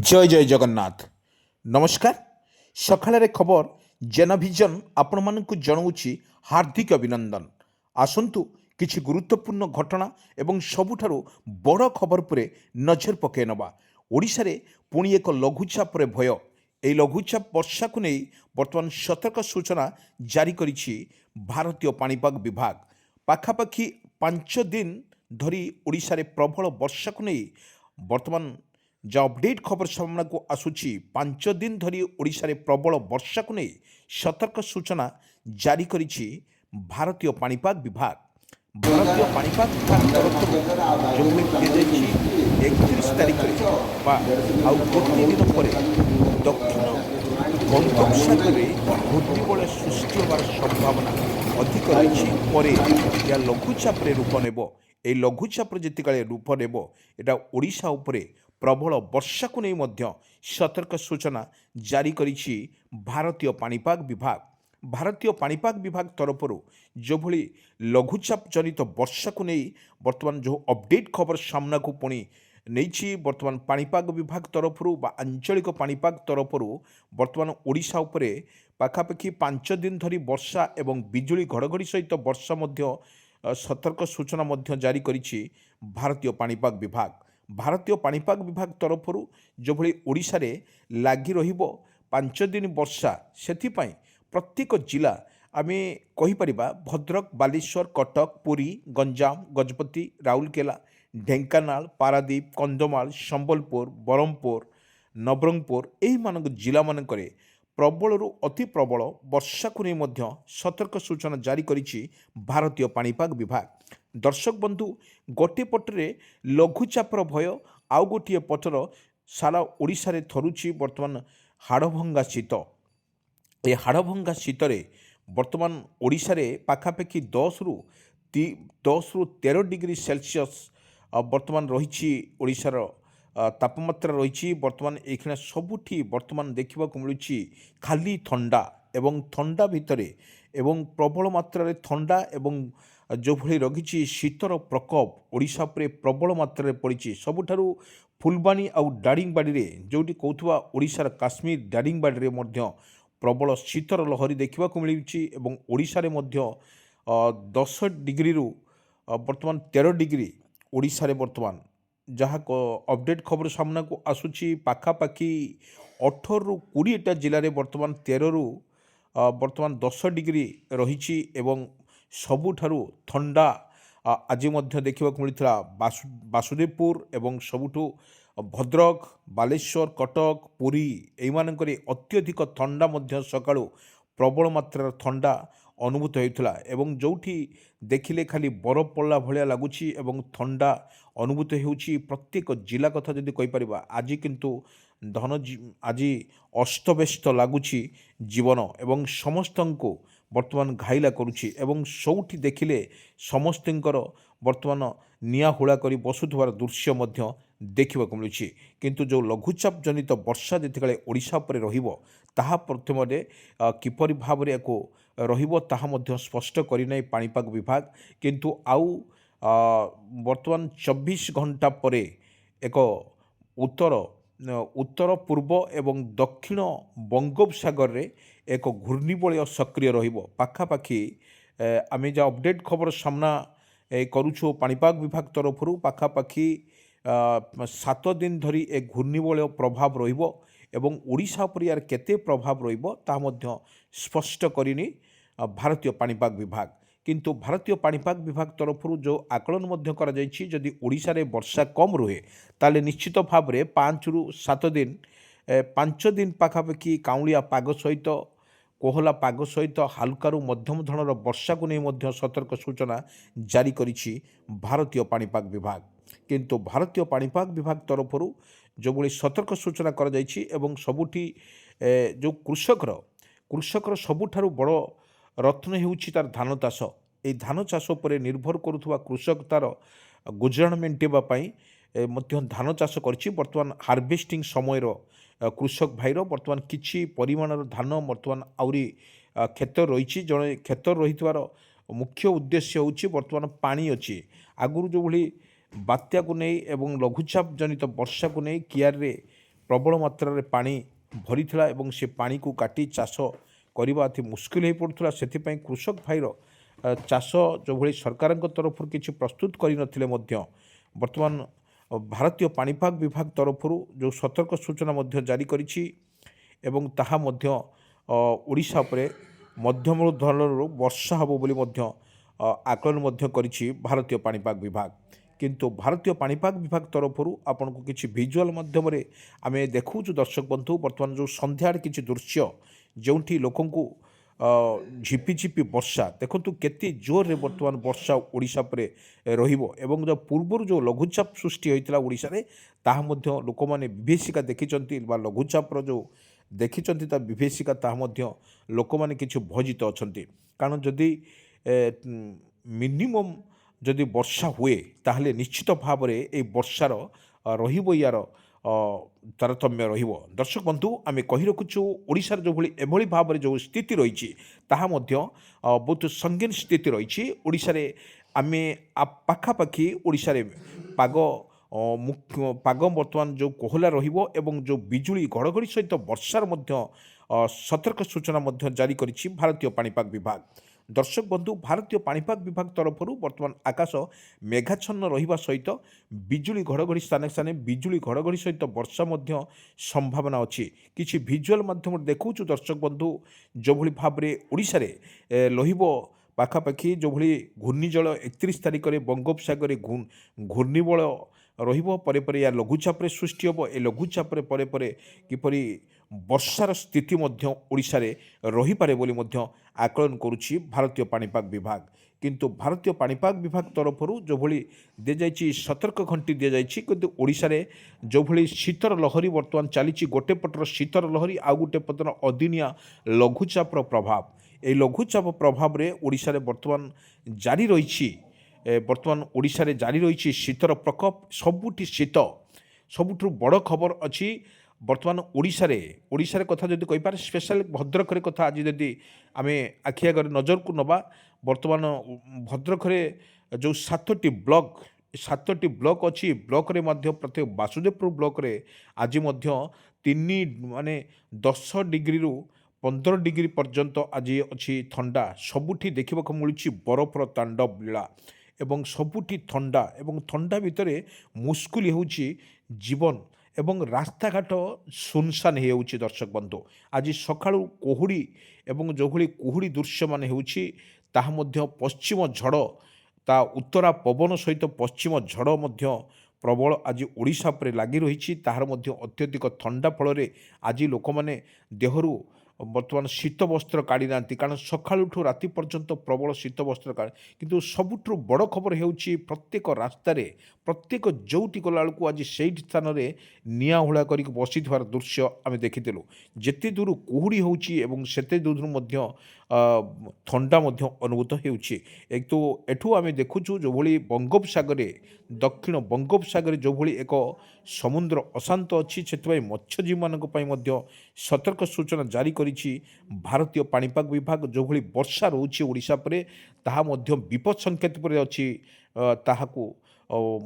জয় জয় জগন্নাଥ। ନମସ୍କାର। ସକାଳରେ ଖବର ଜେନାଭିଜନ ଆପଣମାନଙ୍କୁ ଜଣାଉଛି ହାର୍ଦ୍ଦିକ ଅଭିନନ୍ଦନ। ଆସନ୍ତୁ କିଛି ଗୁରୁତ୍ୱପୂର୍ଣ୍ଣ ଘଟଣା ଏବଂ ସବୁଠାରୁ ବଡ଼ ଖବର ଉପରେ ନଜର ପକାଇ ନେବା। ଓଡ଼ିଶାରେ ପୁଣି ଏକ ଲଘୁଚାପରେ ଭୟ। ଏହି ଲଘୁଚାପ ବର୍ଷାକୁ ନେଇ ବର୍ତ୍ତମାନ ସତର୍କ ସୂଚନା ଜାରି କରିଛି ଭାରତୀୟ ପାଣିପାଗ ବିଭାଗ। ପାଖାପାଖି 5 ଦିନ ଧରି ଓଡ଼ିଶାରେ ପ୍ରବଳ ବର୍ଷାକୁ ନେଇ ବର୍ତ୍ତମାନ যা অপডেট খবর সামনাকু আসুচি 5 দিন ধরি ওড়িশারে প্রবল বর্ষাকু নেই সতর্ক সূচনা জারি করেছি ভারতীয় পাণিপাগ বিভাগ। ভারতীয় পাণিপাগ বিভাগ তরফରୁ যেভাবে দিয়েଯାଇଛି 31 তারিখରେ বা ଆଉ ଗୋଟିଏ ଦିନ ପରେ ଦକ୍ଷିଣ ବଙ୍ଗୋପସାଗରରେ ଘୂର୍ଣ୍ଣିବଳୟ ସୃଷ୍ଟି ହେବାର ସମ୍ଭାବନା ଅଧିକ ରହିଛି। ପରେ ଏହା ଲଘୁଚାପରେ ରୂପ ନେବ। এই লঘুচাপরে যেতকালে রূপ নেব এটা ওড়িশা উপরে প্রবল বর্ষাକୁ নেই ମଧ୍ୟ সতর্ক সূচনা জারি করেছি ভারতীয় পাণিপাগ বিভাগ। ଭାରତୀୟ ପାଣିପାଗ ବିଭାଗ ତରଫରୁ ଯେଭଳି ଲଘୁଚାପ ଜନିତ ବର୍ଷାକୁ ନେଇ ବର୍ତ୍ତମାନ ଯେଉଁ ଅପଡେଟ୍ ଖବର ସାମ୍ନାକୁ ପୁଣି ନେଇଛି ବର୍ତ୍ତମାନ ପାଣିପାଗ ବିଭାଗ ତରଫରୁ ବା ଆଞ୍ଚଳିକ ପାଣିପାଗ ତରଫରୁ ବର୍ତ୍ତମାନ ଓଡ଼ିଶା ଉପରେ ପାଖାପାଖି 5 ଦିନ ଧରି ବର୍ଷା ଏବଂ ବିଜୁଳି ଘଡ଼ଘଡ଼ି ସହିତ ବର୍ଷା ମଧ୍ୟ ସତର୍କ ସୂଚନା ମଧ୍ୟ ଜାରି କରିଛି ଭାରତୀୟ ପାଣିପାଗ ବିଭାଗ। ଭାରତୀୟ ପାଣିପାଗ ବିଭାଗ ତରଫରୁ ଯେଭଳି ଓଡ଼ିଶାରେ ଲାଗି ରହିବ 5 ଦିନ ବର୍ଷା, ସେଥିପାଇଁ ପ୍ରତ୍ୟେକ ଜିଲ୍ଲା ଆମେ କହିପାରିବା ଭଦ୍ରକ, ବାଲେଶ୍ୱର, କଟକ, ପୁରୀ, ଗଞ୍ଜାମ, ଗଜପତି, ରାଉରକେଲା, ଢେଙ୍କାନାଳ, ପାରାଦୀପ, କନ୍ଧମାଳ, ସମ୍ବଲପୁର, ବରହମପୁର, ନବରଙ୍ଗପୁର ଏହିମାନଙ୍କ ଜିଲ୍ଲାମାନଙ୍କରେ ପ୍ରବଳରୁ ଅତି ପ୍ରବଳ ବର୍ଷାକୁ ନେଇ ମଧ୍ୟ ସତର୍କ ସୂଚନା ଜାରି କରିଛି ଭାରତୀୟ ପାଣିପାଗ ବିଭାଗ। ଦର୍ଶକ ବନ୍ଧୁ, ଗୋଟିଏ ପଟରେ ଲଘୁଚାପର ଭୟ, ଆଉ ଗୋଟିଏ ପଟର ସାରା ଓଡ଼ିଶାରେ ଥରୁଛି ବର୍ତ୍ତମାନ ହାଡ଼ଭଙ୍ଗା ଶୀତ। ଏ ହାଡ଼ଭଙ୍ଗା ଶୀତରେ ବର୍ତ୍ତମାନ ଓଡ଼ିଶାରେ ପାଖାପାଖି 10ରୁ 13 ଡିଗ୍ରୀ ସେଲସିୟସ୍ ବର୍ତ୍ତମାନ ରହିଛି ଓଡ଼ିଶାର ତାପମାତ୍ରା ରହିଛି। ବର୍ତ୍ତମାନ ଏଇକ୍ଷିଣା ସବୁଠି ବର୍ତ୍ତମାନ ଦେଖିବାକୁ ମିଳୁଛି ଖାଲି ଥଣ୍ଡା ଏବଂ ଥଣ୍ଡା ଭିତରେ ଏବଂ ପ୍ରବଳ ମାତ୍ରାରେ ଥଣ୍ଡା ଏବଂ ଯେଉଁଭଳି ରହିଛି ଶୀତର ପ୍ରକୋପ ଓଡ଼ିଶା ଉପରେ ପ୍ରବଳ ମାତ୍ରାରେ ପଡ଼ିଛି। ସବୁଠାରୁ ଫୁଲବାଣୀ ଆଉ ଦାରିଙ୍ଗବାଡ଼ିରେ ଯେଉଁଠି କହୁଥିବା ଓଡ଼ିଶାର କାଶ୍ମୀର ଦାରିଙ୍ଗବାଡ଼ିରେ ମଧ୍ୟ ପ୍ରବଳ ଶୀତର ଲହରୀ ଦେଖିବାକୁ ମିଳୁଛି ଏବଂ ଓଡ଼ିଶାରେ ମଧ୍ୟ 10 ଡିଗ୍ରୀରୁ ବର୍ତ୍ତମାନ 13 ଡିଗ୍ରୀ ଓଡ଼ିଶାରେ ବର୍ତ୍ତମାନ ଯାହା ଅପଡେଟ୍ ଖବର ସାମ୍ନାକୁ ଆସୁଛି ପାଖାପାଖି 18ରୁ 20ଟା ଜିଲ୍ଲାରେ ବର୍ତ୍ତମାନ 13ରୁ ବର୍ତ୍ତମାନ 10 ଡିଗ୍ରୀ ରହିଛି ଏବଂ ସବୁଠାରୁ ଥଣ୍ଡା ଆଜି ମଧ୍ୟ ଦେଖିବାକୁ ମିଳିଥିଲା ବାସୁଦେବପୁର ଏବଂ ସବୁଠୁ ଭଦ୍ରକ, ବାଲେଶ୍ୱର, କଟକ, ପୁରୀ ଏଇମାନଙ୍କରେ ଅତ୍ୟଧିକ ଥଣ୍ଡା ମଧ୍ୟ ସକାଳୁ ପ୍ରବଳ ମାତ୍ରାର ଥଣ୍ଡା ଅନୁଭୂତ ହେଉଥିଲା ଏବଂ ଯେଉଁଠି ଦେଖିଲେ ଖାଲି ବରଫ ପଡ଼ିଲା ଭଳିଆ ଲାଗୁଛି ଏବଂ ଥଣ୍ଡା ଅନୁଭୂତ ହେଉଛି। ପ୍ରତ୍ୟେକ ଜିଲ୍ଲା କଥା ଯଦି କହିପାରିବା ଆଜି କିନ୍ତୁ ଆଜି ଅସ୍ତବ୍ୟସ୍ତ ଲାଗୁଛି ଜୀବନ ଏବଂ ସମସ୍ତଙ୍କୁ ବର୍ତ୍ତମାନ ଘାଇଲା କରୁଛି ଏବଂ ସବୁଠି ଦେଖିଲେ ସମସ୍ତଙ୍କର ବର୍ତ୍ତମାନ ନିଆଁ ହୁଳା କରି ବସୁଥିବାର ଦୃଶ୍ୟ ମଧ୍ୟ ଦେଖିବାକୁ ମିଳୁଛି। କିନ୍ତୁ ଯେଉଁ ଲଘୁଚାପ ଜନିତ ବର୍ଷା ଯେତେବେଳେ ଓଡ଼ିଶା ଉପରେ ରହିବ ତାହା ପ୍ରଥମରେ କିପରି ଭାବରେ ୟାକୁ ରହିବ ତାହା ମଧ୍ୟ ସ୍ପଷ୍ଟ କରିନାହିଁ ପାଣିପାଗ ବିଭାଗ। କିନ୍ତୁ ଆଉ ବର୍ତ୍ତମାନ 24 ଘଣ୍ଟା ପରେ ଏକ ଉତ୍ତର ପୂର୍ବ ଏବଂ ଦକ୍ଷିଣ ବଙ୍ଗୋପସାଗରରେ ଏକ ଘୂର୍ଣ୍ଣିବଳୟ ସକ୍ରିୟ ରହିବ। ପାଖାପାଖି ଆମେ ଯାହା ଅପଡେଟ୍ ଖବର ସାମ୍ନା କରୁଛୁ ପାଣିପାଗ ବିଭାଗ ତରଫରୁ ପାଖାପାଖି 7 ଦିନ ଧରି ଏ ଘୂର୍ଣ୍ଣିବଳୟ ପ୍ରଭାବ ରହିବ ଏବଂ ଓଡ଼ିଶା ଉପରେ ୟାର କେତେ ପ୍ରଭାବ ରହିବ ତାହା ମଧ୍ୟ ସ୍ପଷ୍ଟ କରିନି ଭାରତୀୟ ପାଣିପାଗ ବିଭାଗ। କିନ୍ତୁ ଭାରତୀୟ ପାଣିପାଗ ବିଭାଗ ତରଫରୁ ଯେଉଁ ଆକଳନ ମଧ୍ୟ କରାଯାଇଛି ଯଦି ଓଡ଼ିଶାରେ ବର୍ଷା କମ୍ ରୁହେ ତାହେଲେ ନିଶ୍ଚିତ ଭାବରେ 5ରୁ 7 ଦିନ 5 ଦିନ ପାଖାପାଖି କାଉଁଳିଆ ପାଗ ସହିତ କୋହଲା ପାଗ ସହିତ ହାଲକାରୁ ମଧ୍ୟମ ଧରଣର ବର୍ଷାକୁ ନେଇ ମଧ୍ୟ ସତର୍କ ସୂଚନା ଜାରି କରିଛି ଭାରତୀୟ ପାଣିପାଗ ବିଭାଗ। କିନ୍ତୁ ଭାରତୀୟ ପାଣିପାଗ ବିଭାଗ ତରଫରୁ ଯେଉଁଭଳି ସତର୍କ ସୂଚନା କରାଯାଇଛି ଏବଂ ସବୁଠି ଯେଉଁ କୃଷକର ସବୁଠାରୁ ବଡ଼ ରତ୍ନ ହେଉଛି ତାର ଧାନ ଚାଷ। ଏହି ଧାନ ଚାଷ ଉପରେ ନିର୍ଭର କରୁଥିବା କୃଷକ ତାର ଗୁଜରାଣ ମେଣ୍ଟାଇବା ପାଇଁ ମଧ୍ୟ ଧାନ ଚାଷ କରିଛି। ବର୍ତ୍ତମାନ ହାର୍ଭେଷ୍ଟିଂ ସମୟର କୃଷକ ଭାଇର ବର୍ତ୍ତମାନ କିଛି ପରିମାଣର ଧାନ ବର୍ତ୍ତମାନ ଆହୁରି କ୍ଷେତ ରହିଛି। ଜଣେ କ୍ଷେତ ରହିଥିବାର ମୁଖ୍ୟ ଉଦ୍ଦେଶ୍ୟ ହେଉଛି ବର୍ତ୍ତମାନ ପାଣି ଅଛି। ଆଗରୁ ଯେଉଁଭଳି ବାତ୍ୟାକୁ ନେଇ ଏବଂ ଲଘୁଚାପ ଜନିତ ବର୍ଷାକୁ ନେଇ କିଆରିରେ ପ୍ରବଳ ମାତ୍ରାରେ ପାଣି ଭରିଥିଲା ଏବଂ ସେ ପାଣିକୁ କାଟି ଚାଷ କରିବା ଅତି ମୁସ୍କିଲ ହୋଇପଡ଼ୁଥିଲା। ସେଥିପାଇଁ କୃଷକ ଭାଇର ଚାଷ ଯେଉଁଭଳି ସରକାରଙ୍କ ତରଫରୁ କିଛି ପ୍ରସ୍ତୁତ କରିନଥିଲେ ମଧ୍ୟ ବର୍ତ୍ତମାନ ଭାରତୀୟ ପାଣିପାଗ ବିଭାଗ ତରଫରୁ ଯେଉଁ ସତର୍କ ସୂଚନା ମଧ୍ୟ ଜାରି କରିଛି ଏବଂ ତାହା ମଧ୍ୟ ଓଡ଼ିଶା ଉପରେ ମଧ୍ୟମ ଧରଣର ବର୍ଷା ହେବ ବୋଲି ମଧ୍ୟ ଆକଳନ ମଧ୍ୟ କରିଛି ଭାରତୀୟ ପାଣିପାଗ ବିଭାଗ। କିନ୍ତୁ ଭାରତୀୟ ପାଣିପାଗ ବିଭାଗ ତରଫରୁ ଆପଣଙ୍କୁ କିଛି ଭିଜୁଆଲ ମାଧ୍ୟମରେ ଆମେ ଦେଖାଉଛୁ ଦର୍ଶକ ବନ୍ଧୁ। ବର୍ତ୍ତମାନ ଯେଉଁ ସନ୍ଧ୍ୟାରେ କିଛି ଦୃଶ୍ୟ ଯେଉଁଠି ଲୋକଙ୍କୁ ଝିପିଝିପି ବର୍ଷା ଦେଖନ୍ତୁ କେତେ ଜୋରରେ ବର୍ତ୍ତମାନ ବର୍ଷା ଓଡ଼ିଶା ଉପରେ ରହିବ ଏବଂ ଯେଉଁ ପୂର୍ବରୁ ଯେଉଁ ଲଘୁଚାପ ସୃଷ୍ଟି ହୋଇଥିଲା ଓଡ଼ିଶାରେ ତାହା ମଧ୍ୟ ଲୋକମାନେ ବିଭୀଷିକା ଦେଖିଛନ୍ତି ବା ଲଘୁଚାପର ଯେଉଁ ଦେଖିଛନ୍ତି ତା ବିଭୀଷିକା ତାହା ମଧ୍ୟ ଲୋକମାନେ କିଛି ଭୟଭୀତ ଅଛନ୍ତି। କାରଣ ଯଦି ମିନିମମ୍ ଯଦି ବର୍ଷା ହୁଏ ତାହେଲେ ନିଶ୍ଚିତ ଭାବରେ এই ବର୍ଷାର ରହିବ ୟାର ତାରତମ୍ୟ ରହିବ। ଦର୍ଶକ ବନ୍ଧୁ ଆମେ କହି ରଖୁଛୁ ଓଡ଼ିଶାର ଯେଉଁଭଳି ଏଭଳି ଭାବରେ ଯେଉଁ ସ୍ଥିତି ରହିଛି ତାହା ମଧ୍ୟ ବହୁତ ସଙ୍ଗୀନ ସ୍ଥିତି ରହିଛି। ଓଡ଼ିଶାରେ ଆମେ ପାଖାପାଖି ଓଡ଼ିଶାରେ ପାଗ ପାଗ ବର୍ତ୍ତମାନ ଯେଉଁ କୋହଲା ରହିବ ଏବଂ ଯେଉଁ ବିଜୁଳି ଘଡ଼ଘଡ଼ି ସହିତ ବର୍ଷାର ମଧ୍ୟ ସତର୍କ ସୂଚନା ମଧ୍ୟ ଜାରି କରିଛି ଭାରତୀୟ ପାଣିପାଗ ବିଭାଗ। ଦର୍ଶକ ବନ୍ଧୁ ଭାରତୀୟ ପାଣିପାଗ ବିଭାଗ ତରଫରୁ ବର୍ତ୍ତମାନ ଆକାଶ ମେଘାଚ୍ଛନ୍ନ ରହିବା ସହିତ ବିଜୁଳି ଘଡ଼ଘଡ଼ି ସ୍ଥାନେ ସ୍ଥାନେ ବିଜୁଳି ଘଡ଼ଘଡ଼ି ସହିତ ବର୍ଷା ମଧ୍ୟ ସମ୍ଭାବନା ଅଛି। କିଛି ଭିଜୁଆଲ ମାଧ୍ୟମରେ ଦେଖାଉଛୁ ଦର୍ଶକ ବନ୍ଧୁ ଯେଉଁଭଳି ଭାବରେ ଓଡ଼ିଶାରେ ରହିବ ପାଖାପାଖି ଯେଉଁଭଳି ଘୂର୍ଣ୍ଣିଝଡ଼ 31 ତାରିଖରେ ବଙ୍ଗୋପସାଗରରେ ଘୂର୍ଣ୍ଣିବଳ ରହିବ ପରେ ପରେ ଏହା ଲଘୁଚାପରେ ସୃଷ୍ଟି ହେବ। ଏ ଲଘୁଚାପରେ ପରେ ପରେ କିପରି ବର୍ଷାର ସ୍ଥିତି ମଧ୍ୟ ଓଡ଼ିଶାରେ ରହିପାରେ ବୋଲି ମଧ୍ୟ ଆକଳନ କରୁଛି ଭାରତୀୟ ପାଣିପାଗ ବିଭାଗ। କିନ୍ତୁ ଭାରତୀୟ ପାଣିପାଗ ବିଭାଗ ତରଫରୁ ଯେଉଁଭଳି ଦିଆଯାଇଛି ସତର୍କ ଘଣ୍ଟି ଦିଆଯାଇଛି କିନ୍ତୁ ଓଡ଼ିଶାରେ ଯେଉଁଭଳି ଶୀତର ଲହରୀ ବର୍ତ୍ତମାନ ଚାଲିଛି ଗୋଟେ ପଟର ଶୀତର ଲହରୀ ଆଉ ଗୋଟେ ପଟର ଅଦିନିଆ ଲଘୁଚାପର ପ୍ରଭାବ ଏହି ଲଘୁଚାପ ପ୍ରଭାବରେ ଓଡ଼ିଶାରେ ବର୍ତ୍ତମାନ ଜାରି ରହିଛି। ବର୍ତ୍ତମାନ ଓଡ଼ିଶାରେ ଜାରି ରହିଛି ଶୀତର ପ୍ରକୋପ ସବୁଠି ଶୀତ। ସବୁଠୁ ବଡ଼ ଖବର ଅଛି ବର୍ତ୍ତମାନ ଓଡ଼ିଶାରେ କଥା ଯଦି କହିପାରେ ସ୍ପେଶାଲି ଭଦ୍ରକରେ କଥା ଆଜି ଯଦି ଆମେ ଆଖି ଆଗରେ ନଜରକୁ ନେବା ବର୍ତ୍ତମାନ ଭଦ୍ରକରେ ଯେଉଁ 7ଟି ବ୍ଲକ ଅଛି ବ୍ଲକରେ ମଧ୍ୟ ପ୍ରତ୍ୟେକ ବାସୁଦେବପୁର ବ୍ଲକରେ ଆଜି ମଧ୍ୟ 10 ଡିଗ୍ରୀରୁ 15 ଡିଗ୍ରୀ ପର୍ଯ୍ୟନ୍ତ ଆଜି ଅଛି ଥଣ୍ଡା। ସବୁଠି ଦେଖିବାକୁ ମିଳୁଛି ବରଫର ତାଣ୍ଡବ ଲୀଳା ଏବଂ ସବୁଠି ଥଣ୍ଡା ଏବଂ ଥଣ୍ଡା ଭିତରେ ମୁସ୍କିଲ ହେଉଛି ଜୀବନ ଏବଂ ରାସ୍ତାଘାଟ ସୁନସାନ ହୋଇଯାଉଛି। ଦର୍ଶକ ବନ୍ଧୁ ଆଜି ସକାଳୁ କୁହୁଡ଼ି ଏବଂ ଯେଉଁଭଳି କୁହୁଡ଼ି ଦୃଶ୍ୟମାନ ହେଉଛି ତାହା ମଧ୍ୟ ପଶ୍ଚିମ ଝଡ଼ ତା ଉତ୍ତରା ପବନ ସହିତ ପଶ୍ଚିମ ଝଡ଼ ମଧ୍ୟ ପ୍ରବଳ ଆଜି ଓଡ଼ିଶା ଉପରେ ଲାଗି ରହିଛି। ତାହାର ମଧ୍ୟ ଅତ୍ୟଧିକ ଥଣ୍ଡା ଫଳରେ ଆଜି ଲୋକମାନେ ଦେହରୁ ବର୍ତ୍ତମାନ ଶୀତ ବସ୍ତ୍ର କାଢ଼ି ନାହାନ୍ତି କାରଣ ସକାଳୁଠୁ ରାତି ପର୍ଯ୍ୟନ୍ତ ପ୍ରବଳ ଶୀତ ବସ୍ତ୍ର କାଢ଼ି କିନ୍ତୁ ସବୁଠୁ ବଡ଼ ଖବର ହେଉଛି ପ୍ରତ୍ୟେକ ରାସ୍ତାରେ ପ୍ରତ୍ୟେକ ଯେଉଁଠି ଗଲାବେଳକୁ ଆଜି ସେଇଠି ସ୍ଥାନରେ ନିଆଁ ହୁଳା କରିକି ବସିଥିବାର ଦୃଶ୍ୟ ଆମେ ଦେଖିଥିଲୁ। ଯେତେ ଦୂର କୁହୁଡ଼ି ହେଉଛି ଏବଂ ସେତେ ଦୂରରୁ ମଧ୍ୟ ଥଣ୍ଡା ମଧ୍ୟ ଅନୁଭୂତ ହେଉଛି। କିନ୍ତୁ ଏଠୁ ଆମେ ଦେଖୁଛୁ ଯେଉଁଭଳି ବଙ୍ଗୋପସାଗରରେ ଦକ୍ଷିଣ ବଙ୍ଗୋପସାଗରରେ ଯେଉଁଭଳି ଏକ ସମୁଦ୍ର ଅଶାନ୍ତ ଅଛି ସେଥିପାଇଁ ମତ୍ସ୍ୟଜୀବୀମାନଙ୍କ ପାଇଁ ମଧ୍ୟ ସତର୍କ ସୂଚନା ଜାରି କରିଛି ଭାରତୀୟ ପାଣିପାଗ ବିଭାଗ। ଯେଉଁଭଳି ବର୍ଷା ରହୁଛି ଓଡ଼ିଶା ଉପରେ ତାହା ମଧ୍ୟ ବିପଦ ସଂକେତ ଉପରେ ଅଛି ତାହାକୁ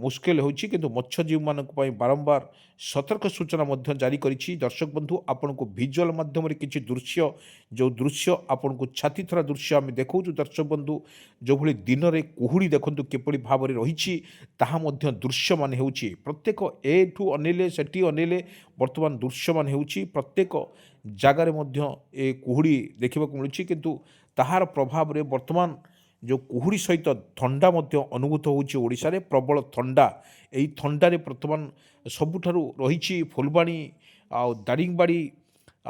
ମୁସ୍କିଲ ହେଉଛି କିନ୍ତୁ ମତ୍ସ୍ୟଜୀବୀମାନଙ୍କ ପାଇଁ ବାରମ୍ବାର ସତର୍କ ସୂଚନା ମଧ୍ୟ ଜାରି କରିଛି। ଦର୍ଶକ ବନ୍ଧୁ ଆପଣଙ୍କୁ ଭିଜୁଆଲ ମାଧ୍ୟମରେ କିଛି ଦୃଶ୍ୟ ଯେଉଁ ଦୃଶ୍ୟ ଆପଣଙ୍କୁ ଛାତିଥରା ଦୃଶ୍ୟ ଆମେ ଦେଖାଉଛୁ ଦର୍ଶକ ବନ୍ଧୁ ଯେଉଁଭଳି ଦିନରେ କୁହୁଡ଼ି ଦେଖନ୍ତୁ କିପରି ଭାବରେ ରହିଛି ତାହା ମଧ୍ୟ ଦୃଶ୍ୟମାନ ହେଉଛି। ପ୍ରତ୍ୟେକ ଏଠୁ ଅନେଇଲେ ସେଠି ଅନେଇଲେ ବର୍ତ୍ତମାନ ଦୃଶ୍ୟମାନ ହେଉଛି ପ୍ରତ୍ୟେକ ଜାଗାରେ ମଧ୍ୟ ଏ କୁହୁଡ଼ି ଦେଖିବାକୁ ମିଳୁଛି କିନ୍ତୁ ତାହାର ପ୍ରଭାବରେ ବର୍ତ୍ତମାନ ଯେଉଁ କୁହୁଡ଼ି ସହିତ ଥଣ୍ଡା ମଧ୍ୟ ଅନୁଭୂତ ହେଉଛି ଓଡ଼ିଶାରେ ପ୍ରବଳ ଥଣ୍ଡା। ଏହି ଥଣ୍ଡାରେ ବର୍ତ୍ତମାନ ସବୁଠାରୁ ରହିଛି ଫୁଲବାଣୀ ଆଉ ଦାରିଙ୍ଗବାଡ଼ି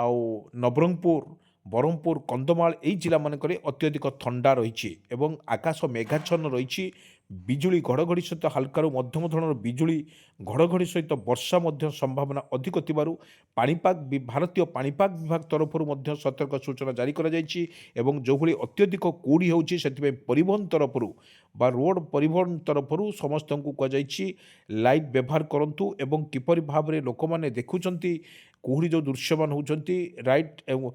ଆଉ ନବରଙ୍ଗପୁର ବ୍ରହ୍ମପୁର କନ୍ଧମାଳ ଏହି ଜିଲ୍ଲାମାନଙ୍କରେ ଅତ୍ୟଧିକ ଥଣ୍ଡା ରହିଛି ଏବଂ ଆକାଶ ମେଘାଚ୍ଛନ୍ନ ରହିଛି। ବିଜୁଳି ଘଡ଼ଘଡ଼ି ସହିତ ହାଲକାରୁ ମଧ୍ୟମ ଧରଣର ବିଜୁଳି ଘଡ଼ଘଡ଼ି ସହିତ ବର୍ଷା ମଧ୍ୟ ସମ୍ଭାବନା ଅଧିକ ଥିବାରୁ ଭାରତୀୟ ପାଣିପାଗ ବିଭାଗ ତରଫରୁ ମଧ୍ୟ ସତର୍କ ସୂଚନା ଜାରି କରାଯାଇଛି ଏବଂ ଯେଉଁଭଳି ଅତ୍ୟଧିକ କୁହୁଡ଼ି ହେଉଛି ସେଥିପାଇଁ ପରିବହନ ତରଫରୁ ବା ରୋଡ଼ ପରିବହନ ତରଫରୁ ସମସ୍ତଙ୍କୁ କୁହାଯାଇଛି ଲାଇଟ୍ ବ୍ୟବହାର କରନ୍ତୁ ଏବଂ କିପରି ଭାବରେ ଲୋକମାନେ ଦେଖୁଛନ୍ତି କୁହୁଡ଼ି ଯେଉଁ ଦୃଶ୍ୟମାନ ହେଉଛନ୍ତି ରାଇଟ୍ ଏବଂ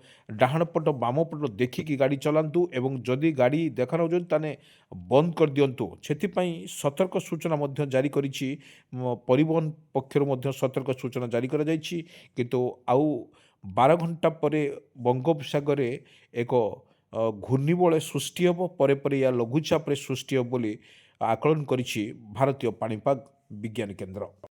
ଡାହାଣ ପଟ ବାମ ପଟ ଦେଖିକି ଗାଡ଼ି ଚଲାନ୍ତୁ ଏବଂ ଯଦି ଗାଡ଼ି ଦେଖାଯାଉଛନ୍ତି ତାହେଲେ ବନ୍ଦ କରିଦିଅନ୍ତୁ। ସେଥିପାଇଁ ସତର୍କ ସୂଚନା ମଧ୍ୟ ଜାରି କରିଛି ପରିବହନ ପକ୍ଷରୁ ମଧ୍ୟ ସତର୍କ ସୂଚନା ଜାରି କରାଯାଇଛି। କିନ୍ତୁ ଆଉ 12 ଘଣ୍ଟା ପରେ ବଙ୍ଗୋପସାଗରରେ ଏକ ଘୂର୍ଣ୍ଣିବଳୟ ସୃଷ୍ଟି ହେବ, ପରେ ପରେ ଏହା ଲଘୁଚାପରେ ସୃଷ୍ଟି ହେବ ବୋଲି ଆକଳନ କରିଛି ଭାରତୀୟ ପାଣିପାଗ ବିଜ୍ଞାନ କେନ୍ଦ୍ର।